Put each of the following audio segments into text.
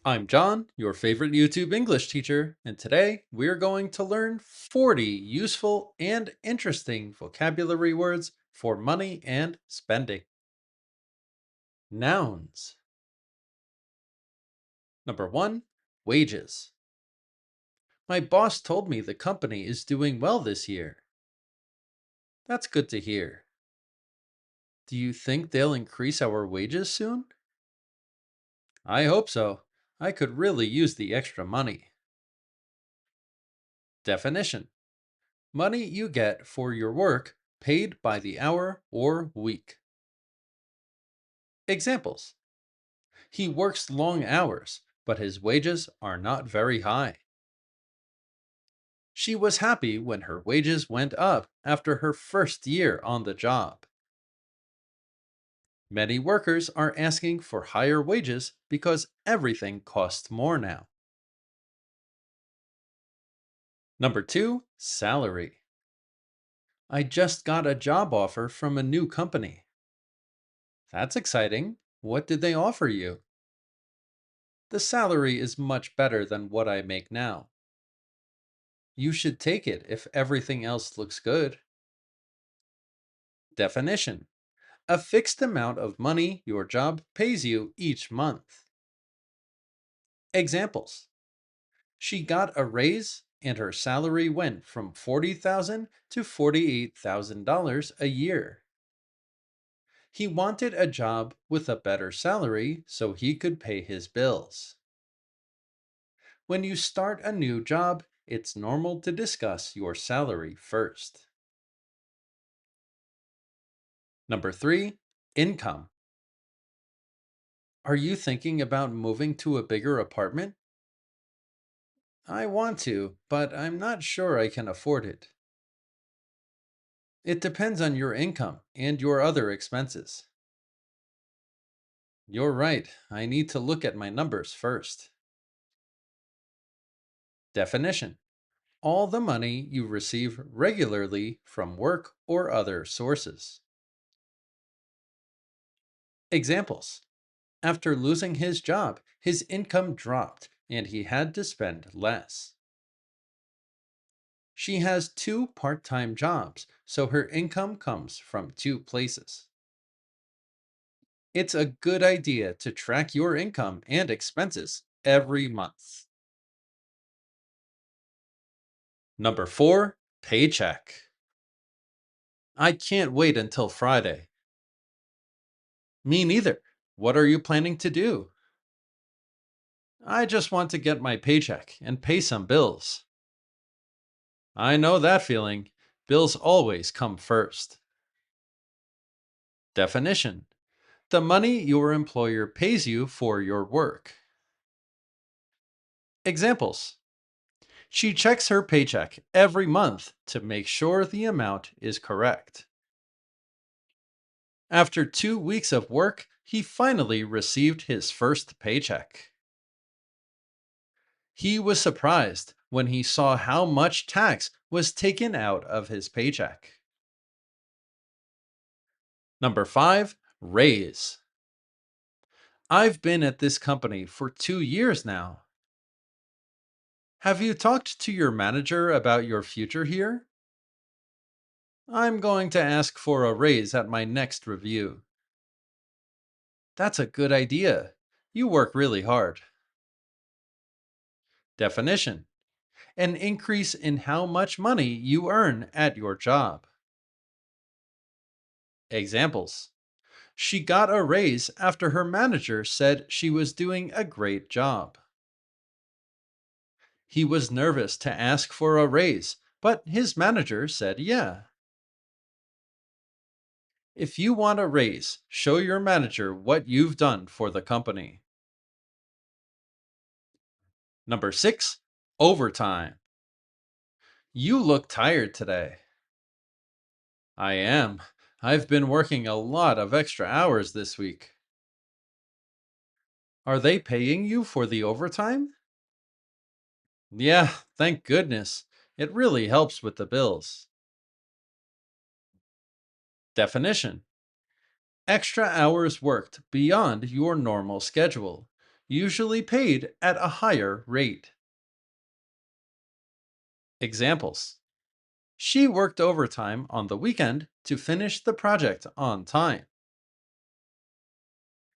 I'm John, your favorite YouTube English teacher, and today we're going to learn 40 useful and interesting vocabulary words for money and spending. Nouns. Number 1, wages. My boss told me the company is doing well this year. That's good to hear. Do you think they'll increase our wages soon? I hope so. I could really use the extra money. Definition: money you get for your work paid by the hour or week. Examples: he works long hours, but his wages are not very high. She was happy when her wages went up after her first year on the job. Many workers are asking for higher wages because everything costs more now. Number 2, salary. I just got a job offer from a new company. That's exciting. What did they offer you? The salary is much better than what I make now. You should take it if everything else looks good. Definition: a fixed amount of money your job pays you each month. Examples: she got a raise and her salary went from $40,000 to $48,000 a year. He wanted a job with a better salary so he could pay his bills. When you start a new job, it's normal to discuss your salary first. Number 3, income. Are you thinking about moving to a bigger apartment? I want to, but I'm not sure I can afford it. It depends on your income and your other expenses. You're right, I need to look at my numbers first. Definition: all the money you receive regularly from work or other sources. Examples: after losing his job, his income dropped and he had to spend less. She has two part-time jobs, so her income comes from two places. It's a good idea to track your income and expenses every month. Number 4, paycheck. I can't wait until Friday. Me neither. What are you planning to do? I just want to get my paycheck and pay some bills. I know that feeling. Bills always come first. Definition: the money your employer pays you for your work. Examples: she checks her paycheck every month to make sure the amount is correct. After 2 weeks of work, he finally received his first paycheck. He was surprised when he saw how much tax was taken out of his paycheck. Number 5, raise. I've been at this company for 2 years now. Have you talked to your manager about your future here? I'm going to ask for a raise at my next review. That's a good idea. You work really hard. Definition: an increase in how much money you earn at your job. Examples: she got a raise after her manager said she was doing a great job. He was nervous to ask for a raise, but his manager said yeah. If you want a raise, show your manager what you've done for the company. Number 6, overtime. You look tired today. I am. I've been working a lot of extra hours this week. Are they paying you for the overtime? Yeah, thank goodness. It really helps with the bills. Definition: extra hours worked beyond your normal schedule. usually paid at a higher rate. Examples: she worked overtime on the weekend to finish the project on time.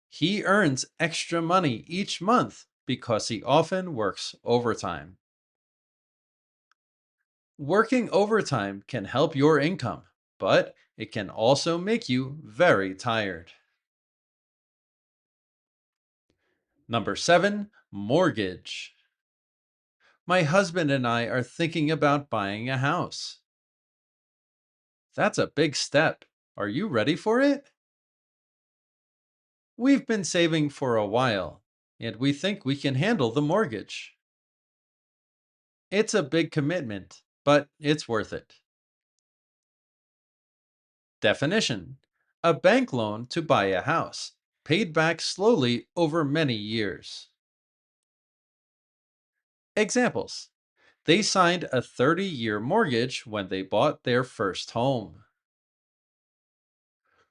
He earns extra money each month because he often works overtime. Working overtime can help your income, but it can also make you very tired. Number 7, mortgage. My husband and I are thinking about buying a house. That's a big step. Are you ready for it? We've been saving for a while, and we think we can handle the mortgage. It's a big commitment, but it's worth it. Definition: a bank loan to buy a house, paid back slowly over many years. Examples: they signed a 30-year mortgage when they bought their first home.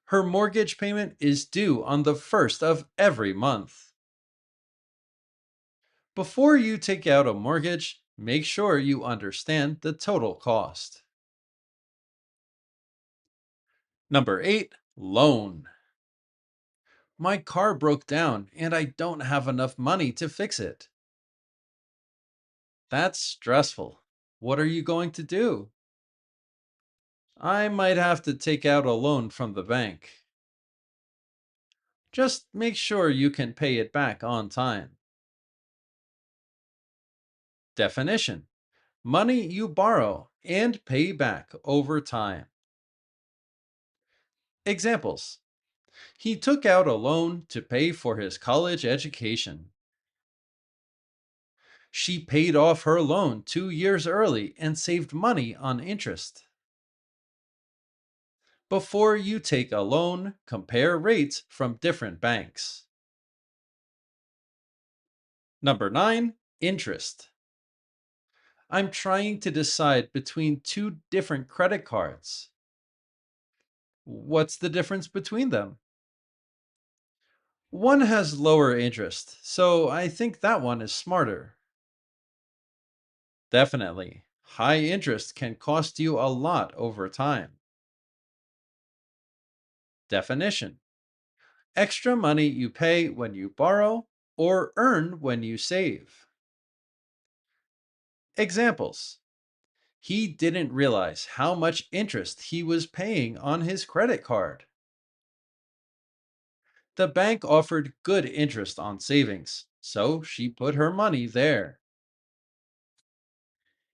Her mortgage payment is due on the first of every month. Before you take out a mortgage, make sure you understand the total cost. Number 8, loan. My car broke down and I don't have enough money to fix it. That's stressful. What are you going to do? I might have to take out a loan from the bank. Just make sure you can pay it back on time. Definition: money you borrow and pay back over time. Examples: he took out a loan to pay for his college education. She paid off her loan 2 years early and saved money on interest. Before you take a loan, compare rates from different banks. Number 9, interest. I'm trying to decide between two different credit cards. What's the difference between them? One has lower interest, so I think that one is smarter. Definitely. High interest can cost you a lot over time. Definition: extra money you pay when you borrow or earn when you save. Examples: he didn't realize how much interest he was paying on his credit card. The bank offered good interest on savings, so she put her money there.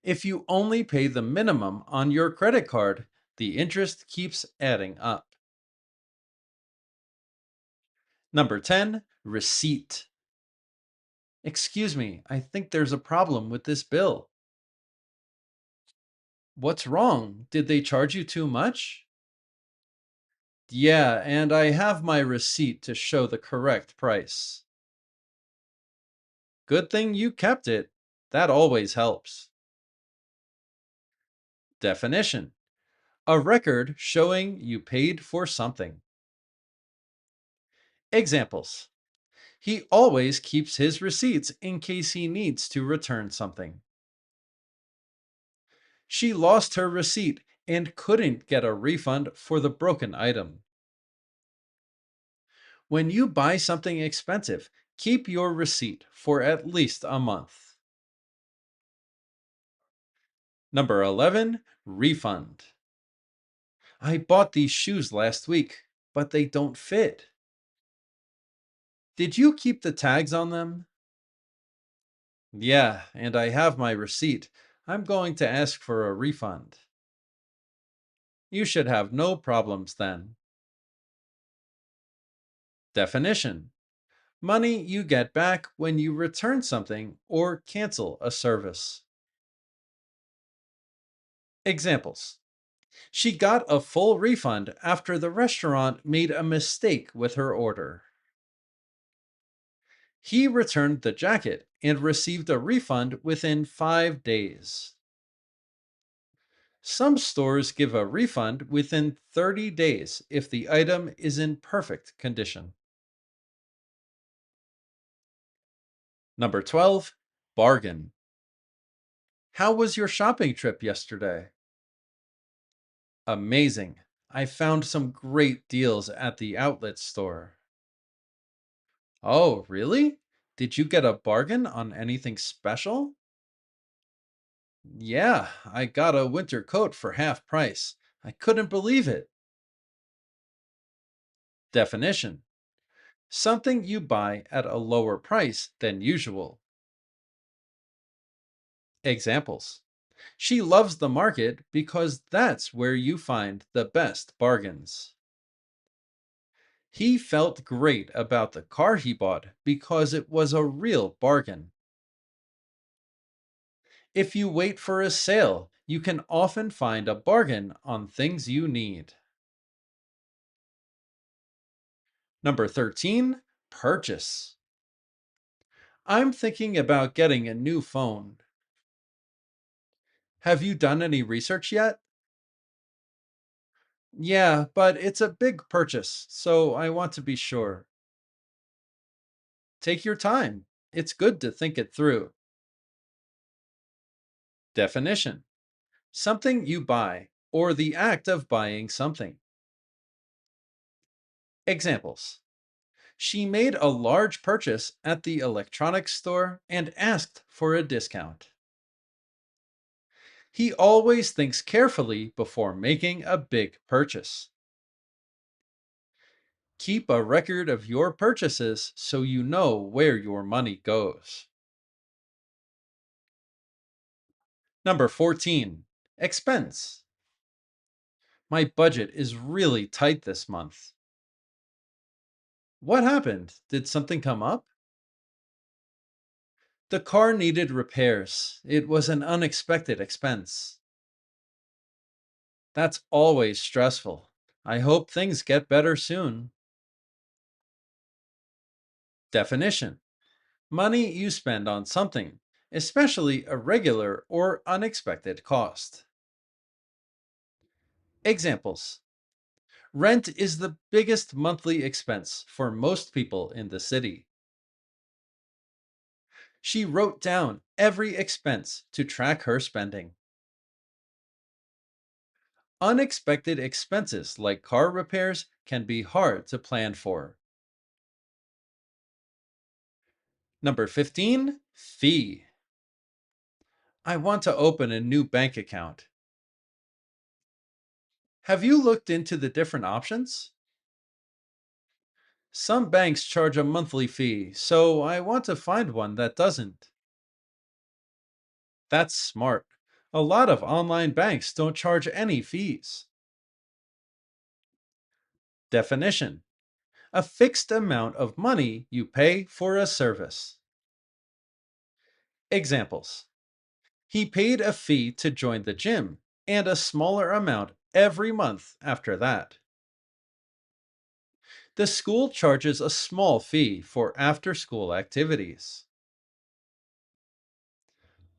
If you only pay the minimum on your credit card, the interest keeps adding up. Number 10, receipt. Excuse me, I think there's a problem with this bill. What's wrong? Did they charge you too much? Yeah, and I have my receipt to show the correct price. Good thing you kept it. That always helps. Definition: a record showing you paid for something. Examples: he always keeps his receipts in case he needs to return something. She lost her receipt and couldn't get a refund for the broken item. When you buy something expensive, keep your receipt for at least a month. Number 11, refund. I bought these shoes last week, but they don't fit. Did you keep the tags on them? Yeah, and I have my receipt. I'm going to ask for a refund. You should have no problems then. Definition: money you get back when you return something or cancel a service. Examples: she got a full refund after the restaurant made a mistake with her order. He returned the jacket and received a refund within 5 days. Some stores give a refund within 30 days if the item is in perfect condition. Number 12, bargain. How was your shopping trip yesterday? Amazing. I found some great deals at the outlet store. Oh, really? Did you get a bargain on anything special? Yeah, I got a winter coat for half price. I couldn't believe it. Definition: something you buy at a lower price than usual. Examples: she loves the market because that's where you find the best bargains. He felt great about the car he bought because it was a real bargain. If you wait for a sale, you can often find a bargain on things you need. Number 13, purchase. I'm thinking about getting a new phone. Have you done any research yet? Yeah, but it's a big purchase, so I want to be sure. Take your time. It's good to think it through. Definition: something you buy, or the act of buying something. Examples: she made a large purchase at the electronics store and asked for a discount. He always thinks carefully before making a big purchase. Keep a record of your purchases so you know where your money goes. Number 14, expense. My budget is really tight this month. What happened? Did something come up? The car needed repairs. It was an unexpected expense. That's always stressful. I hope things get better soon. Definition: money you spend on something, especially a regular or unexpected cost. Examples: rent is the biggest monthly expense for most people in the city. She wrote down every expense to track her spending. Unexpected expenses like car repairs can be hard to plan for. Number 15, fee. I want to open a new bank account. Have you looked into the different options? Some banks charge a monthly fee, so I want to find one that doesn't. That's smart. A lot of online banks don't charge any fees. Definition: a fixed amount of money you pay for a service. Examples: he paid a fee to join the gym and a smaller amount every month after that. The school charges a small fee for after school activities.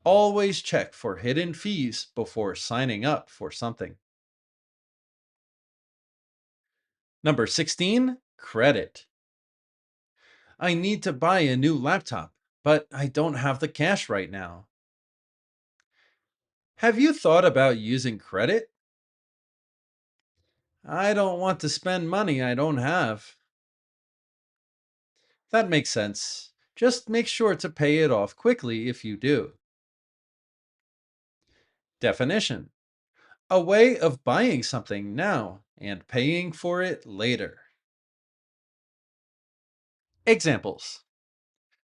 Always check for hidden fees before signing up for something. Number 16, credit. I need to buy a new laptop, but I don't have the cash right now. Have you thought about using credit? I don't want to spend money I don't have. That makes sense. Just make sure to pay it off quickly if you do. Definition: a way of buying something now and paying for it later. Examples: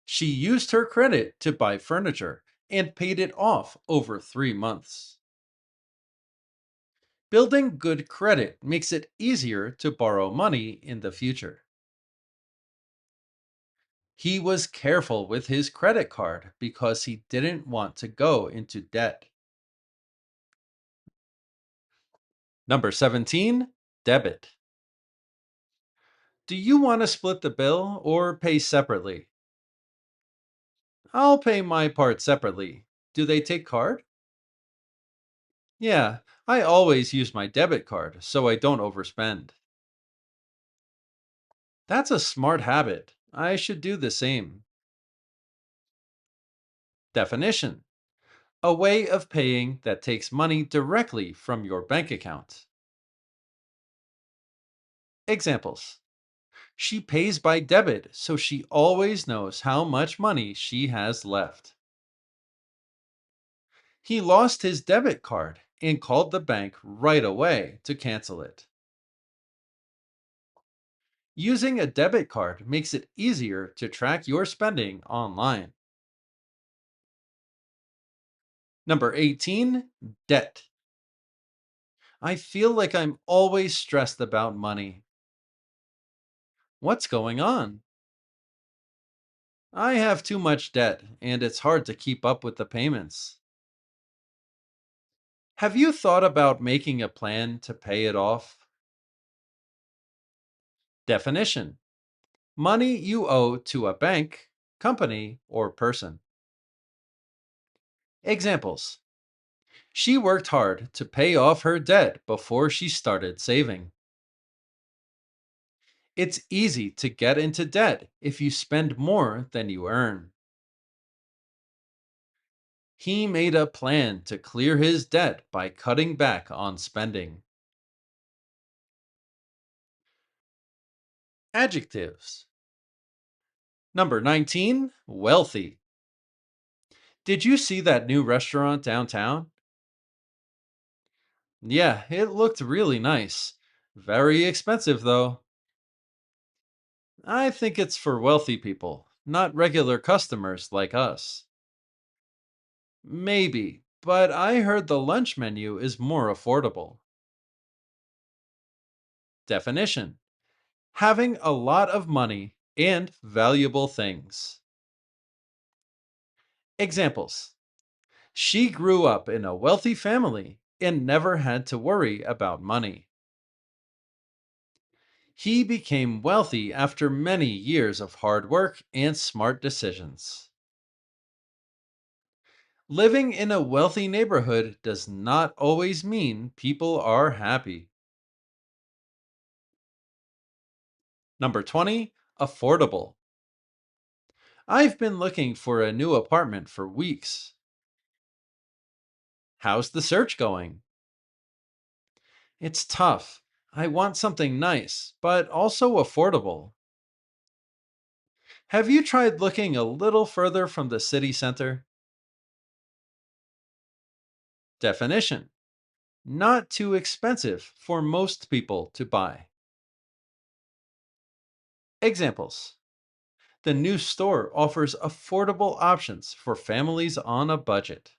she used her credit to buy furniture and paid it off over 3 months. Building good credit makes it easier to borrow money in the future. He was careful with his credit card because he didn't want to go into debt. Number 17, debit. Do you want to split the bill or pay separately? I'll pay my part separately. Do they take card? Yeah, I always use my debit card so I don't overspend. That's a smart habit. I should do the same. Definition: a way of paying that takes money directly from your bank account. Examples: she pays by debit, so she always knows how much money she has left. He lost his debit card and called the bank right away to cancel it. Using a debit card makes it easier to track your spending online. Number 18, debt. I feel like I'm always stressed about money. What's going on? I have too much debt and it's hard to keep up with the payments. Have you thought about making a plan to pay it off? Definition: money you owe to a bank, company, or person. Examples: she worked hard to pay off her debt before she started saving. It's easy to get into debt if you spend more than you earn. He made a plan to clear his debt by cutting back on spending. Adjectives. Number 19, wealthy. Did you see that new restaurant downtown? Yeah, it looked really nice. Very expensive, though. I think it's for wealthy people, not regular customers like us. Maybe, but I heard the lunch menu is more affordable. Definition: having a lot of money and valuable things. Examples: she grew up in a wealthy family and never had to worry about money. He became wealthy after many years of hard work and smart decisions. Living in a wealthy neighborhood does not always mean people are happy. Number 20, affordable. I've been looking for a new apartment for weeks. How's the search going? It's tough. I want something nice, but also affordable. Have you tried looking a little further from the city center? Definition: not too expensive for most people to buy. Examples: the new store offers affordable options for families on a budget.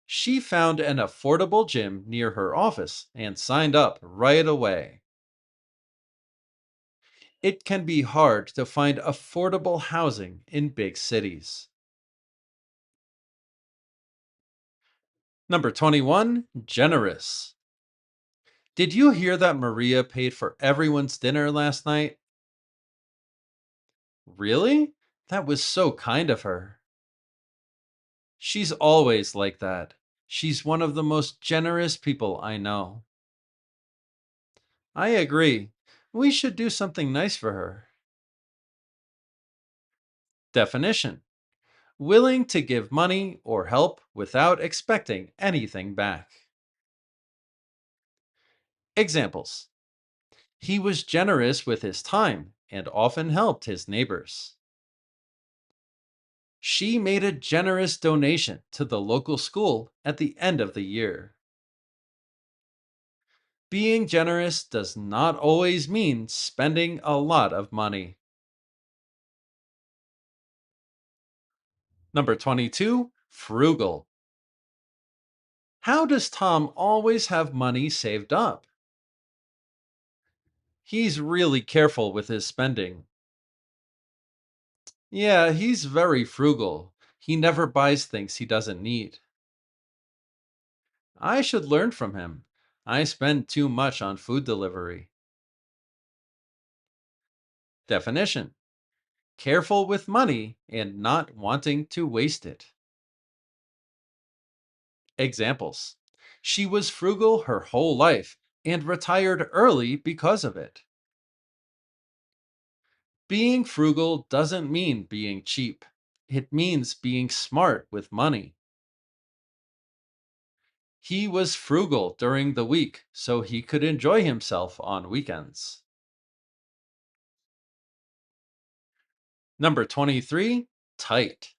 She found an affordable gym near her office and signed up right away. It can be hard to find affordable housing in big cities. Number 21, generous. Did you hear that Maria paid for everyone's dinner last night? Really? That was so kind of her. She's always like that. She's one of the most generous people I know. I agree. We should do something nice for her. Definition: willing to give money or help without expecting anything back. Examples: he was generous with his time and often helped his neighbors. She made a generous donation to the local school at the end of the year. Being generous does not always mean spending a lot of money. Number 22, frugal. How does Tom always have money saved up? He's really careful with his spending. Yeah, he's very frugal. He never buys things he doesn't need. I should learn from him. I spend too much on food delivery. Definition: careful with money and not wanting to waste it. Examples: she was frugal her whole life and retired early because of it. Being frugal doesn't mean being cheap. It means being smart with money. He was frugal during the week so he could enjoy himself on weekends. Number 23, tight.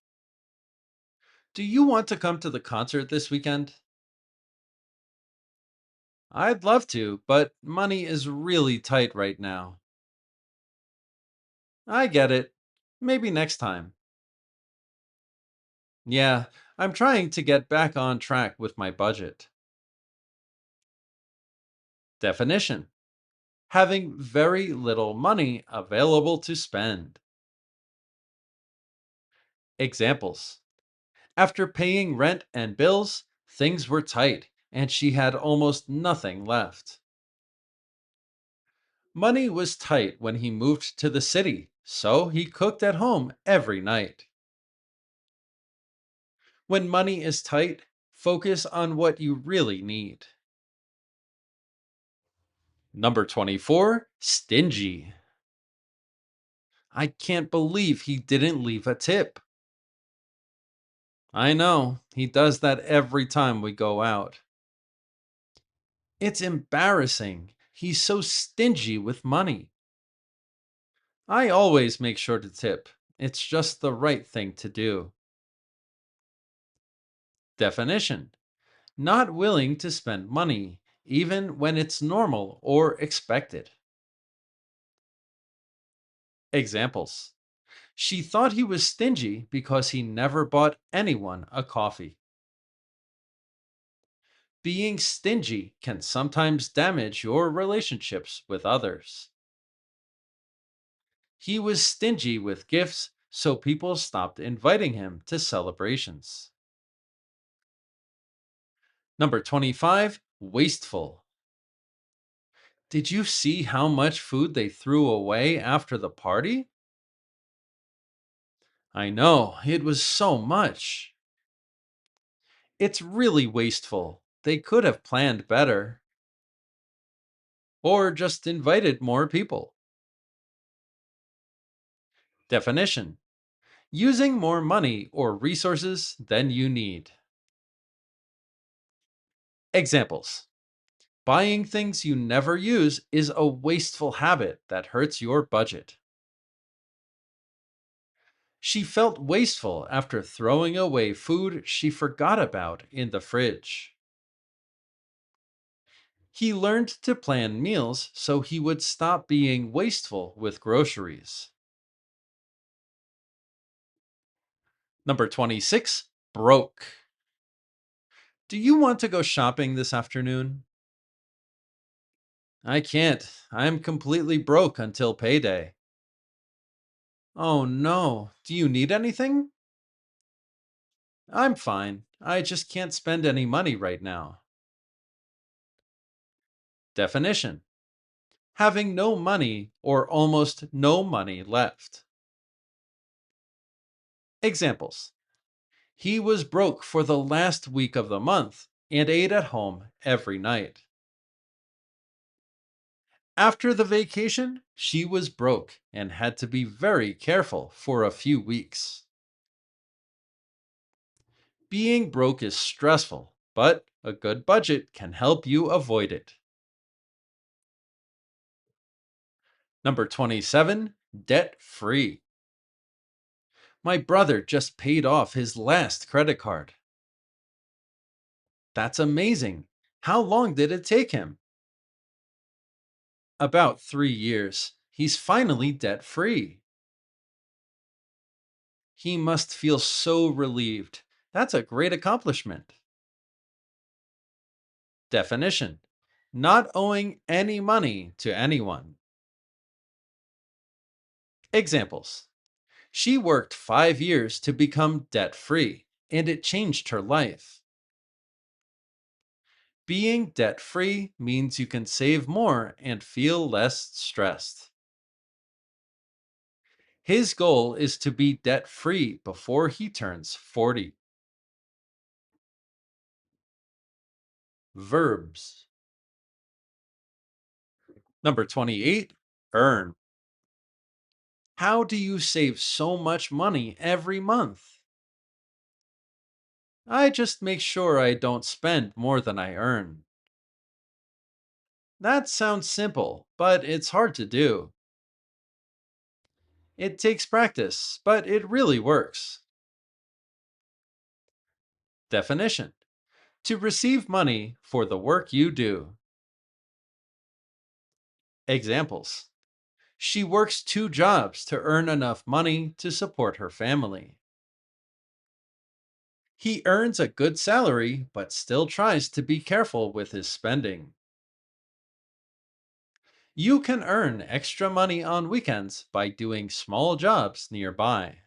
Do you want to come to the concert this weekend? I'd love to, but money is really tight right now. I get it. Maybe next time. Yeah, I'm trying to get back on track with my budget. Definition: having very little money available to spend. Examples: after paying rent and bills, things were tight and she had almost nothing left. Money was tight when he moved to the city, so he cooked at home every night. When money is tight, focus on what you really need. Number 24, stingy. I can't believe he didn't leave a tip. I know, he does that every time we go out. It's embarrassing. He's so stingy with money. I always make sure to tip. It's just the right thing to do. Definition: not willing to spend money, even when it's normal or expected. Examples: she thought he was stingy because he never bought anyone a coffee. Being stingy can sometimes damage your relationships with others. He was stingy with gifts, so people stopped inviting him to celebrations. Number 25, wasteful. Did you see how much food they threw away after the party? I know, it was so much. It's really wasteful. They could have planned better or just invited more people. Definition: using more money or resources than you need. Examples: buying things you never use is a wasteful habit that hurts your budget. She felt wasteful after throwing away food she forgot about in the fridge. He learned to plan meals so he would stop being wasteful with groceries. Number 26, broke. Do you want to go shopping this afternoon? I can't. I'm completely broke until payday. Oh no. Do you need anything? I'm fine. I just can't spend any money right now. Definition: having no money or almost no money left. Examples: he was broke for the last week of the month and ate at home every night. After the vacation, she was broke and had to be very careful for a few weeks. Being broke is stressful, but a good budget can help you avoid it. Number 27, debt free. My brother just paid off his last credit card. That's amazing. How long did it take him? About 3 years. He's finally debt free. He must feel so relieved. That's a great accomplishment. Definition: not owing any money to anyone. Examples: she worked 5 years to become debt free, and it changed her life. Being debt free means you can save more and feel less stressed. His goal is to be debt free before he turns 40. Verbs. Number 28, earn. How do you save so much money every month? I just make sure I don't spend more than I earn. That sounds simple, but it's hard to do. It takes practice, but it really works. Definition: to receive money for the work you do. Examples: she works two jobs to earn enough money to support her family. He earns a good salary but still tries to be careful with his spending. You can earn extra money on weekends by doing small jobs nearby.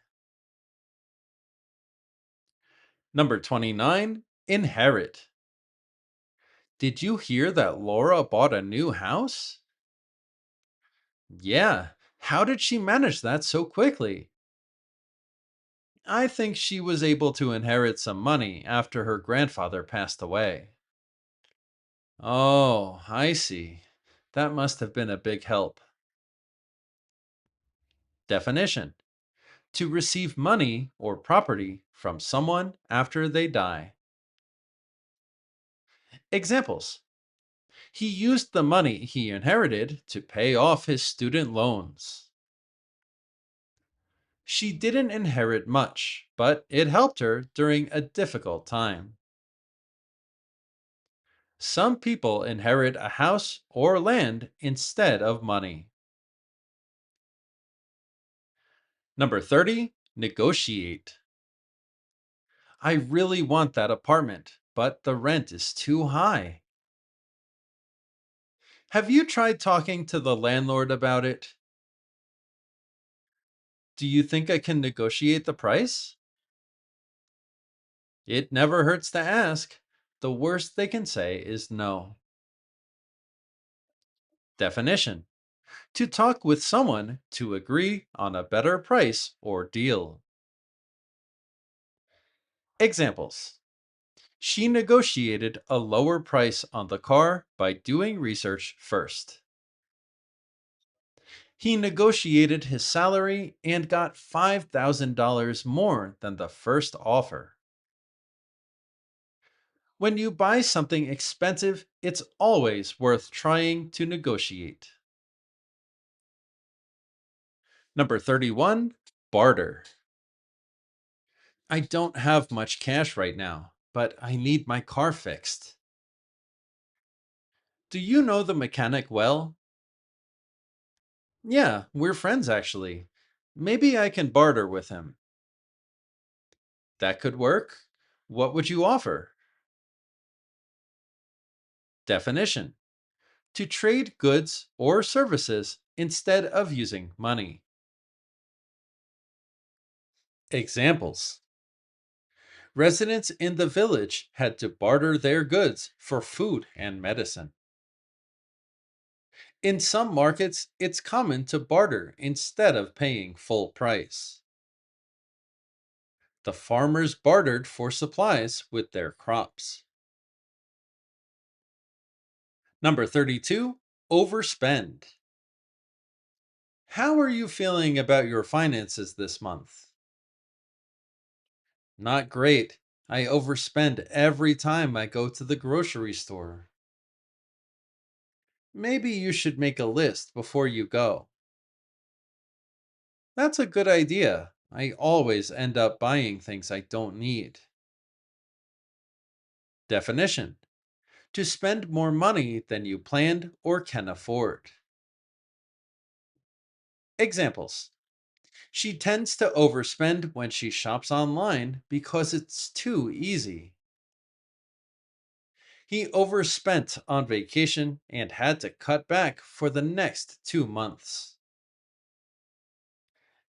Number 29, inherit. Did you hear that Laura bought a new house? Yeah. How did she manage that so quickly? I think she was able to inherit some money after her grandfather passed away. Oh, I see. That must have been a big help. Definition: to receive money or property from someone after they die. Examples: he used the money he inherited to pay off his student loans. She didn't inherit much, but it helped her during a difficult time. Some people inherit a house or land instead of money. Number 30, negotiate. I really want that apartment, but the rent is too high. Have you tried talking to the landlord about it? Do you think I can negotiate the price? It never hurts to ask. The worst they can say is no. Definition: to talk with someone to agree on a better price or deal. Examples: she negotiated a lower price on the car by doing research first. He negotiated his salary and got $5,000 more than the first offer. When you buy something expensive, it's always worth trying to negotiate. Number 31, barter. I don't have much cash right now, but I need my car fixed. Do you know the mechanic well? Yeah, we're friends actually. Maybe I can barter with him. That could work. What would you offer? Definition: to trade goods or services instead of using money. Examples: residents in the village had to barter their goods for food and medicine. In some markets, it's common to barter instead of paying full price. The farmers bartered for supplies with their crops. Number 32, overspend. How are you feeling about your finances this month? Not great. I overspend every time I go to the grocery store. Maybe you should make a list before you go. That's a good idea. I always end up buying things I don't need. Definition: to spend more money than you planned or can afford. Examples: she tends to overspend when she shops online because it's too easy. He overspent on vacation and had to cut back for the next 2 months.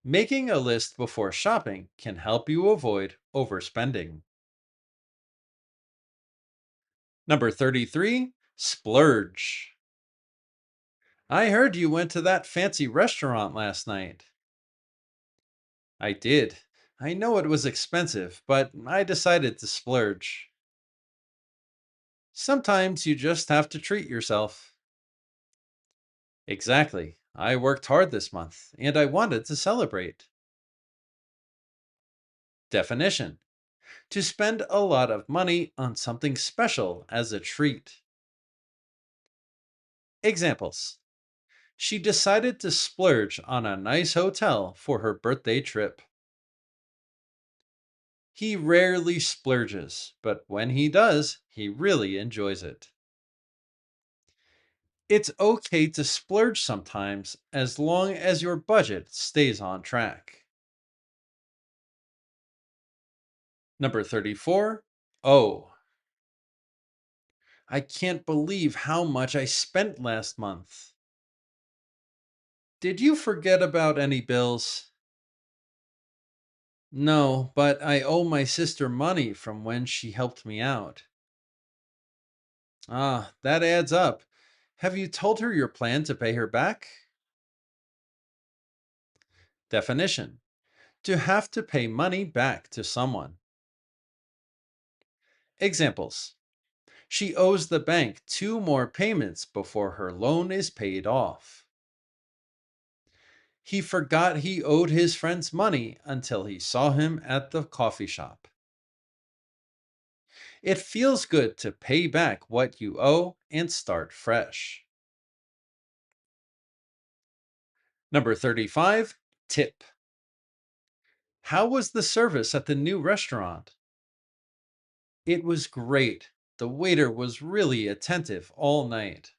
Making a list before shopping can help you avoid overspending. Number 33, splurge. I heard you went to that fancy restaurant last night. I did. I know it was expensive, but I decided to splurge. Sometimes you just have to treat yourself. Exactly. I worked hard this month and I wanted to celebrate. Definition: to spend a lot of money on something special as a treat. Examples: she decided to splurge on a nice hotel for her birthday trip. He rarely splurges, but when he does, he really enjoys it. It's okay to splurge sometimes as long as your budget stays on track. Number 34. Oh, I can't believe how much I spent last month. Did you forget about any bills? No, but I owe my sister money from when she helped me out. Ah, that adds up. Have you told her your plan to pay her back? Definition: to have to pay money back to someone. Examples: she owes the bank two more payments before her loan is paid off. He forgot he owed his friends money until he saw him at the coffee shop. It feels good to pay back what you owe and start fresh. Number 35. Tip. How was the service at the new restaurant? It was great. The waiter was really attentive all night.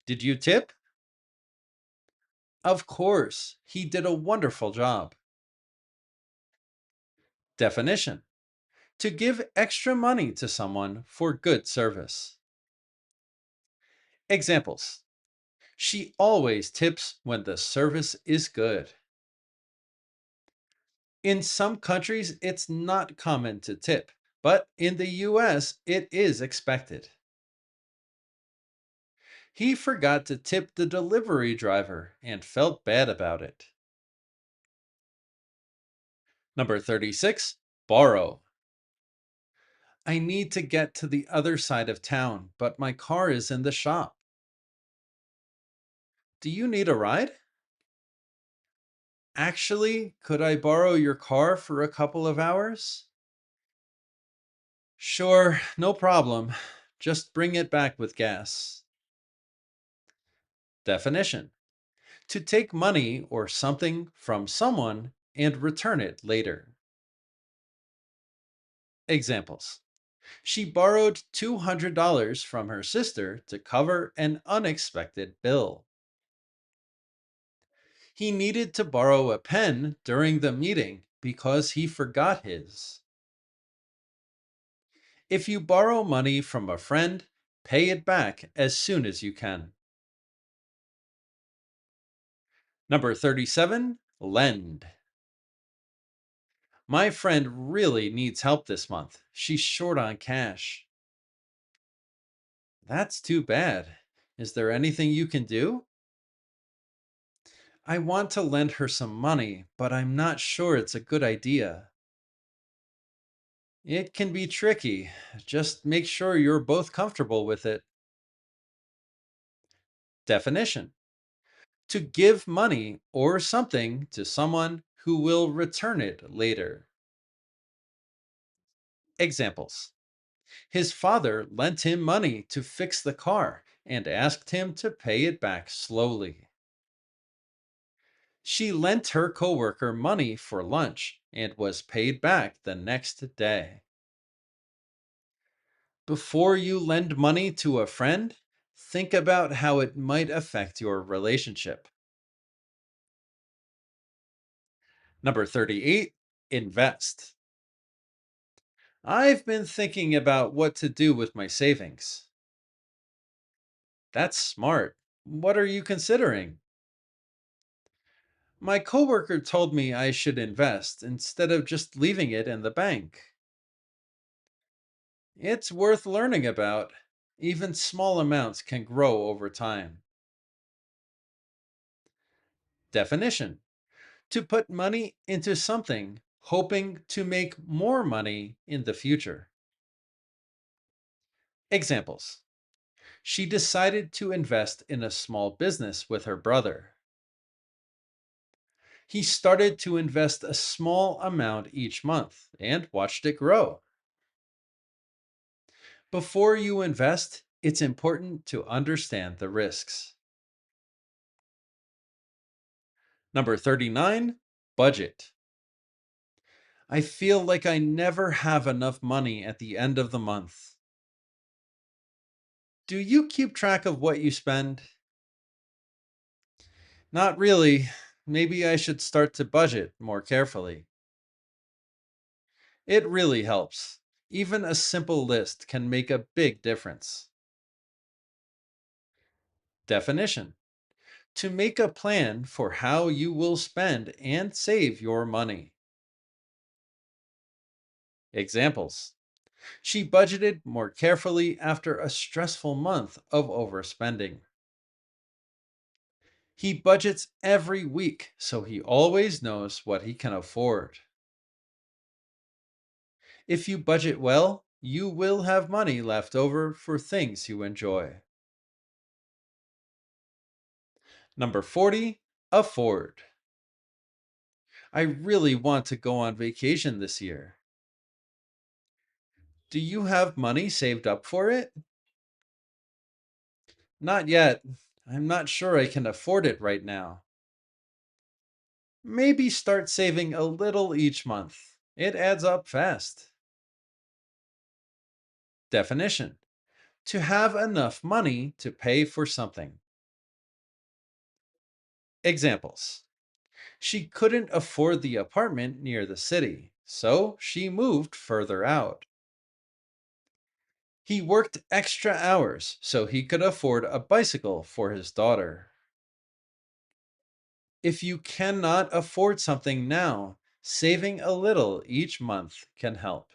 Did you tip? Of course, he did a wonderful job. Definition: to give extra money to someone for good service. Examples: she always tips when the service is good. In some countries, it's not common to tip, but in the US, it is expected. He forgot to tip the delivery driver and felt bad about it. Number 36. Borrow. I need to get to the other side of town, but my car is in the shop. Do you need a ride? Actually, could I borrow your car for a couple of hours? Sure, no problem. Just bring it back with gas. Definition: to take money or something from someone and return it later. Examples: she borrowed $200 from her sister to cover an unexpected bill. He needed to borrow a pen during the meeting because he forgot his. If you borrow money from a friend, pay it back as soon as you can. Number 37. Lend. My friend really needs help this month. She's short on cash. That's too bad. Is there anything you can do? I want to lend her some money, but I'm not sure it's a good idea. It can be tricky. Just make sure you're both comfortable with it. Definition: to give money or something to someone who will return it later. Examples: his father lent him money to fix the car and asked him to pay it back slowly. She lent her coworker money for lunch and was paid back the next day. Before you lend money to a friend, think about how it might affect your relationship. Number 38. Invest. I've been thinking about what to do with my savings. That's smart. What are you considering? My coworker told me I should invest instead of just leaving it in the bank. It's worth learning about. Even small amounts can grow over time. Definition: to put money into something, hoping to make more money in the future. Examples: She decided to invest in a small business with her brother. He started to invest a small amount each month and watched it grow. Before you invest, it's important to understand the risks. Number 39, budget. I feel like I never have enough money at the end of the month. Do you keep track of what you spend? Not really. Maybe I should start to budget more carefully. It really helps. Even a simple list can make a big difference. Definition: to make a plan for how you will spend and save your money. Examples: she budgeted more carefully after a stressful month of overspending. He budgets every week so he always knows what he can afford. If you budget well, you will have money left over for things you enjoy. Number 40, afford. I really want to go on vacation this year. Do you have money saved up for it? Not yet. I'm not sure I can afford it right now. Maybe start saving a little each month. It adds up fast. Definition: to have enough money to pay for something. Examples: she couldn't afford the apartment near the city, so she moved further out. He worked extra hours so he could afford a bicycle for his daughter. If you cannot afford something now, saving a little each month can help.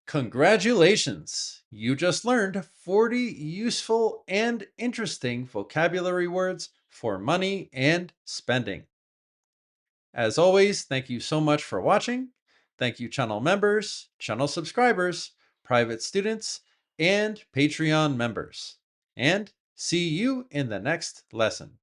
Congratulations! You just learned 40 useful and interesting vocabulary words for money and spending. As always, thank you so much for watching. Thank you, channel members, channel subscribers, private students, and Patreon members. And see you in the next lesson.